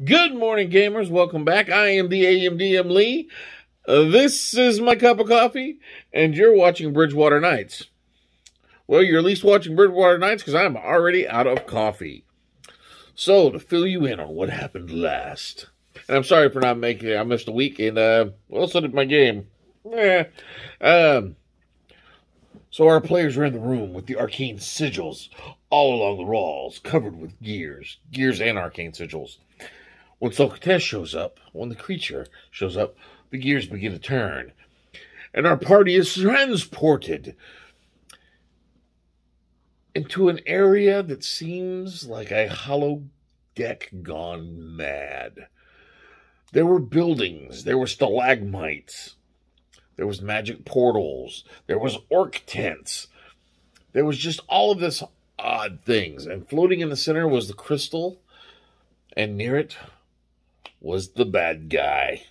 Good morning, gamers. Welcome back. I am the AMDM Lee. This is my cup of coffee, and you're watching BridgeWater Nights. Well, you're at least watching BridgeWater Nights because I'm already out of coffee. So, to fill you in on what happened last, and I'm sorry for not making it. I missed a week, and, well, so did my game. So our players are in the room with the arcane sigils all along the walls, covered with gears and arcane sigils. When Socrates shows up, when the creature shows up, the gears begin to turn. And our party is transported into an area that seems like a hollow deck gone mad. There were buildings, there were stalagmites, there was magic portals, there was orc tents. There was just all of this odd things. And floating in the center was the crystal, and near it was the bad guy.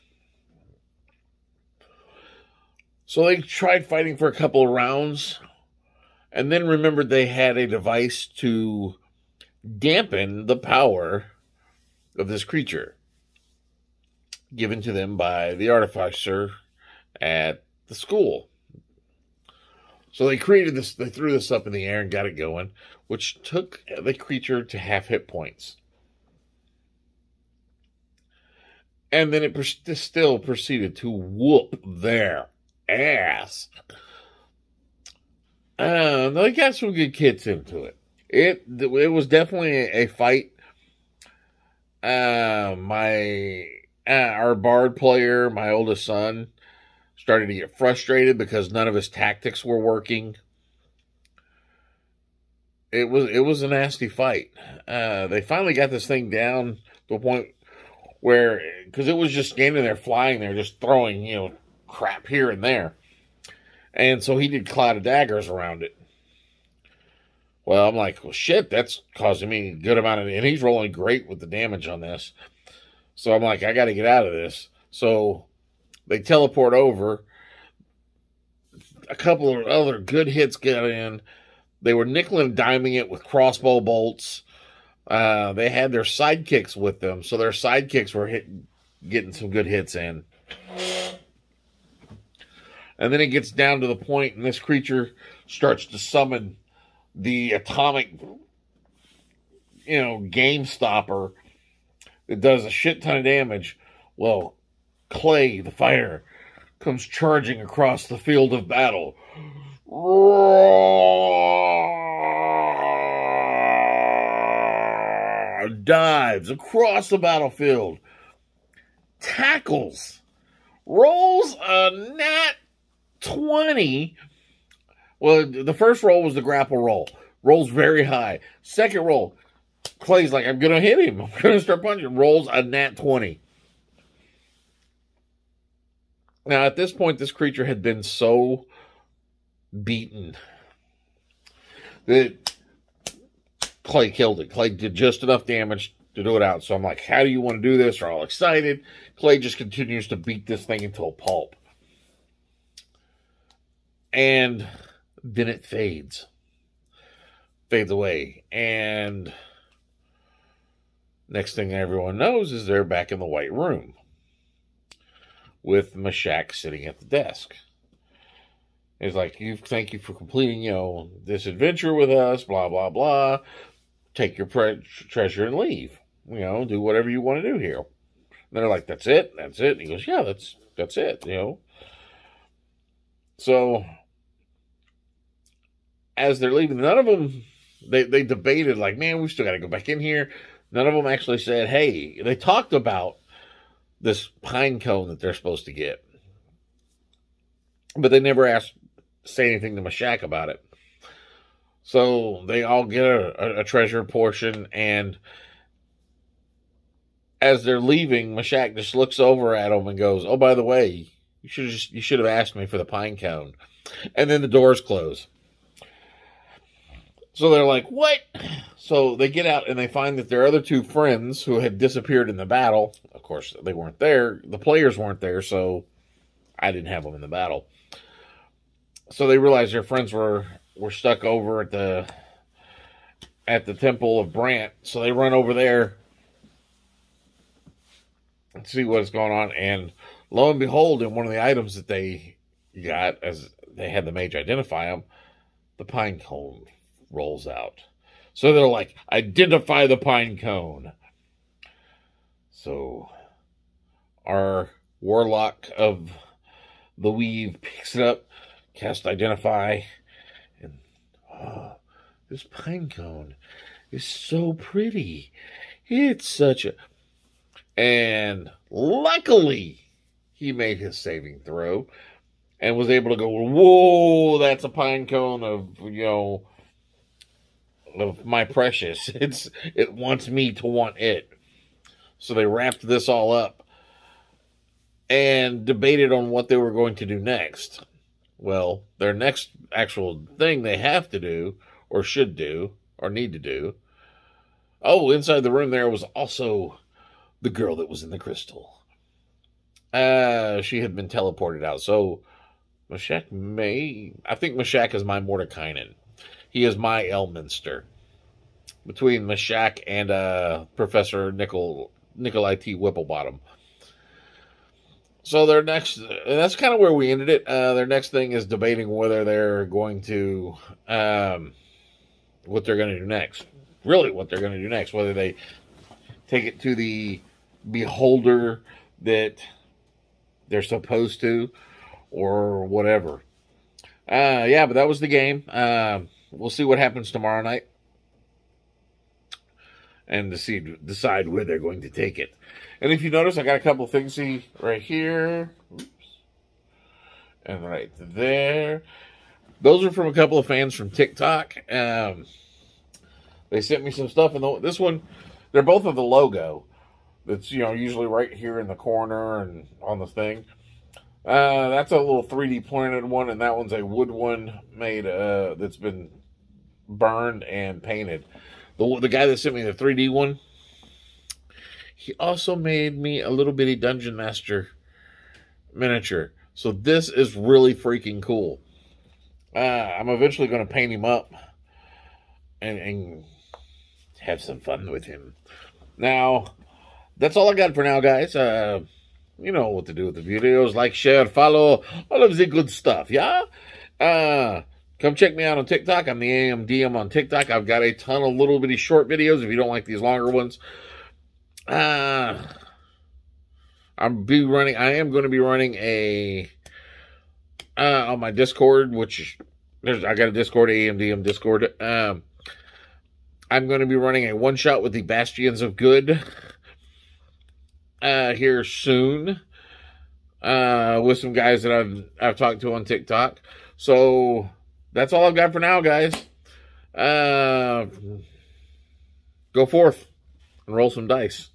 So they tried fighting for a couple of rounds, and then remembered they had a device to dampen the power of this creature, given to them by the artificer at the school. So they created this, they threw this up in the air and got it going, which took the creature to half hit points. And then it still proceeded to whoop their ass. They got some good kits into it. It was definitely a fight. Our bard player, my oldest son, started to get frustrated because none of his tactics were working. It was a nasty fight. They finally got this thing down to a point where, because it was just standing there flying there, just throwing, crap here and there. And so he did cloud of daggers around it. Well, I'm like, well, shit, that's causing me a good amount of, and he's rolling great with the damage on this. So I'm like, I got to get out of this. So they teleport over. A couple of other good hits got in. They were nickel and diming it with crossbow bolts. They had their sidekicks with them, so their sidekicks were getting some good hits in. And then it gets down to the point, and this creature starts to summon the atomic, game stopper that does a shit ton of damage. Well, Clay, the fighter, comes charging across the field of battle. Dives across the battlefield, tackles, rolls a nat 20. Well, the first roll was the grapple roll. Rolls very high. Second roll, Clay's like, I'm going to hit him. I'm going to start punching. Rolls a nat 20. Now, at this point, this creature had been so beaten that Clay killed it. Clay did just enough damage to do it out. So I'm like, how do you want to do this? They're all excited. Clay just continues to beat this thing into a pulp. And then it fades. Fades away. And next thing everyone knows is they're back in the white room with Mashak sitting at the desk. It's like, thank you for completing, this adventure with us, blah, blah, blah. Take your treasure and leave. Do whatever you want to do here. And they're like, that's it? That's it? And he goes, yeah, that's it, So, as they're leaving, none of them, they debated, like, man, we still got to go back in here. None of them actually said, hey, they talked about this pine cone that they're supposed to get. But they never say anything to Mashak about it. So they all get a treasure portion, and as they're leaving, Mashak just looks over at them and goes, oh, by the way, you should have asked me for the pine cone. And then the doors close. So they're like, what? So they get out and they find that their other two friends who had disappeared in the battle, of course, they weren't there. The players weren't there, so I didn't have them in the battle. So they realized their friends were stuck over at the temple of Brant. So they run over there and see what's going on. And lo and behold, in one of the items that they got, as they had the mage identify them, the pine cone rolls out. So they're like, identify the pine cone. So our warlock of the weave picks it up, casts identify, and this pine cone is so pretty. It's such a... And luckily, he made his saving throw and was able to go, whoa, that's a pine cone of, of my precious. It wants me to want it. So they wrapped this all up and debated on what they were going to do next. Well, their next actual thing they have to do, or should do, or need to do. Oh, inside the room there was also the girl that was in the crystal. She had been teleported out. So Meshach I think Meshach is my Mordekainen. He is my Elminster. Between Meshach and Professor Nikolai T. Whipplebottom. So their next, and that's kind of where we ended it. Their next thing is debating whether they're going to, what they're going to do next. Really, what they're going to do next. Whether they take it to the beholder that they're supposed to, or whatever. Yeah, but that was the game. We'll see what happens tomorrow night, and decide where they're going to take it. And if you notice, I got a couple of things right here. Oops. And right there. Those are from a couple of fans from TikTok. They sent me some stuff. And this one, they're both of the logo. That's, usually right here in the corner and on the thing. That's a little 3D printed one. And that one's a wood one made, that's been burned and painted. The guy that sent me the 3D one, he also made me a little bitty Dungeon Master miniature. So this is really freaking cool. I'm eventually going to paint him up and have some fun with him. Now, that's all I got for now, guys. You know what to do with the videos. Like, share, follow, all of the good stuff, yeah? Come check me out on TikTok. I'm the AMDM on TikTok. I've got a ton of little bitty short videos if you don't like these longer ones. I am going to be running a on my Discord, which I got a Discord, AMDM Discord. I'm going to be running a one-shot with the Bastions of Good here soon with some guys that I've talked to on TikTok. So that's all I've got for now, guys. Go forth and roll some dice.